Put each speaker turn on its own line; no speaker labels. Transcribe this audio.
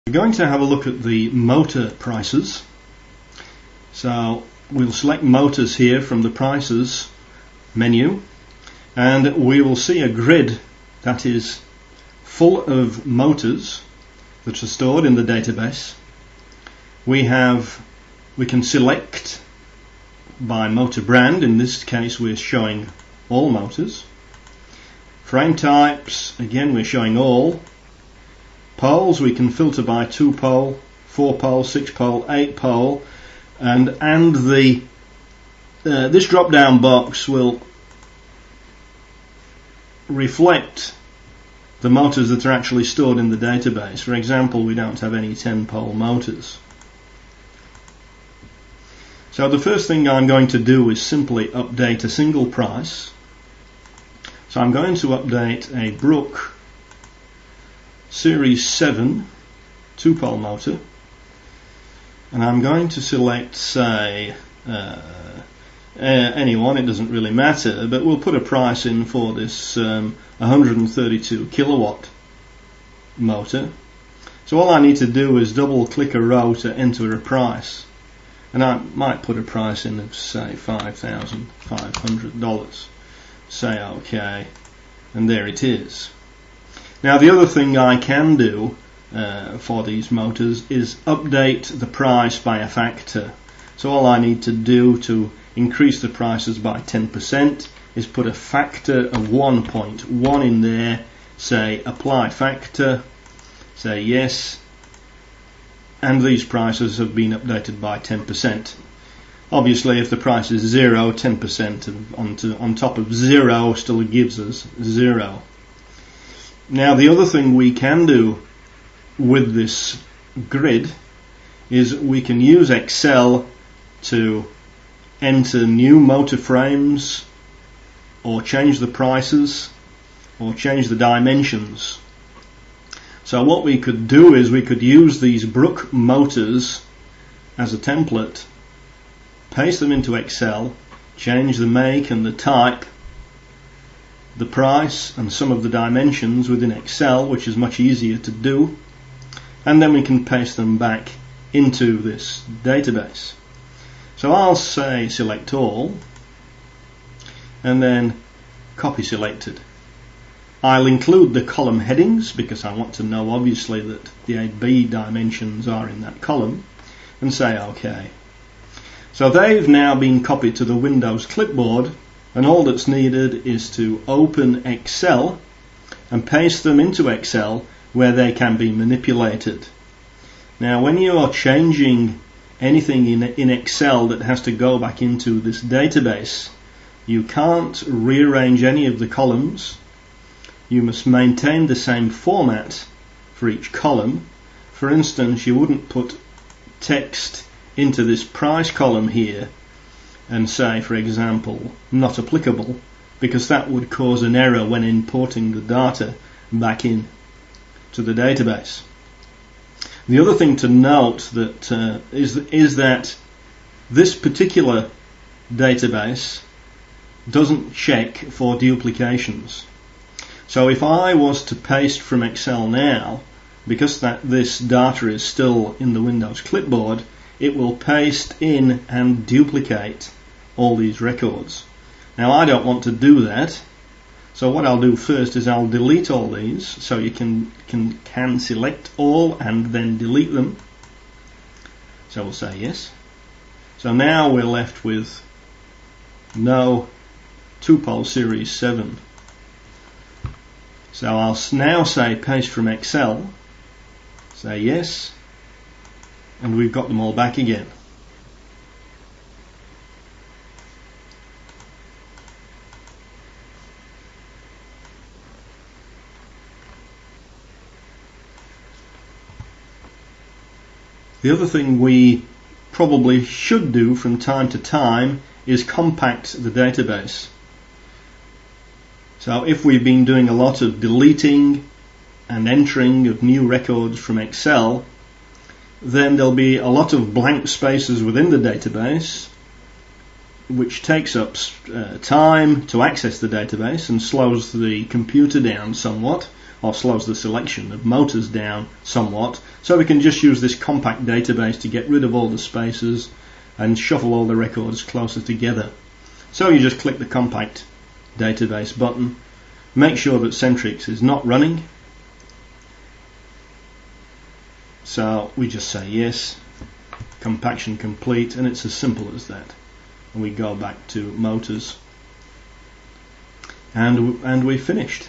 We're going to have a look at the motor prices. So we'll select motors here from the prices menu, and we will see a grid that is full of motors that are stored in the database. We can select by motor brand. In this case we're showing all motors. Frame types, again we're showing all. Poles, we can filter by 2-pole, 4-pole, 6-pole, 8-pole, and this drop down box will reflect the motors that are actually stored in the database. For example, we don't have any 10-pole motors. So the first thing I'm going to do is simply update a single price. So I'm going to update a Brook Series 7 2-pole motor, and I'm going to select, say, any one, it doesn't really matter, but we'll put a price in for this 132 kilowatt motor. So all I need to do is double click a row to enter a price, and I might put a price in of, say, $5,500. Say OK, and there it is. Now the other thing I can do for these motors is update the price by a factor. So all I need to do to increase the prices by 10% is put a factor of 1.1 in there, say apply factor, say yes, and these prices have been updated by 10%. Obviously if the price is 0, 10% on top of 0 still gives us 0. Now the other thing we can do with this grid is we can use Excel to enter new motor frames, or change the prices, or change the dimensions. So what we could do is we could use these Brook motors as a template, paste them into Excel, change the make and the type, the price and some of the dimensions within Excel, which is much easier to do, and then we can paste them back into this database. So I'll say select all, and then copy selected. I'll include the column headings because I want to know obviously that the AB dimensions are in that column, and say OK. So they've now been copied to the Windows clipboard, and all that's needed is to open Excel and paste them into Excel where they can be manipulated. Now when you are changing anything in Excel that has to go back into this database, you can't rearrange any of the columns. You must maintain the same format for each column. For instance, you wouldn't put text into this price column here and say, for example, not applicable, because that would cause an error when importing the data back in to the database. The other thing to note that is that this particular database doesn't check for duplications. So if I was to paste from Excel now, because this data is still in the Windows clipboard, it will paste in and duplicate all these records. Now I don't want to do that, so what I'll do first is I'll delete all these, so you can select all and then delete them. So we'll say yes. So now we're left with no 2-pole Series 7. So I'll now say paste from Excel, say yes, and we've got them all back again. The other thing we probably should do from time to time is compact the database. So if we've been doing a lot of deleting and entering of new records from Excel, then there'll be a lot of blank spaces within the database, which takes up time to access the database and slows the computer down somewhat, or slows the selection of motors down somewhat. So we can just use this compact database to get rid of all the spaces and shuffle all the records closer together. So you just click the compact database button, make sure that Centrix is not running. So we just say yes, compaction complete, and it's as simple as that. And we go back to motors, and we finished.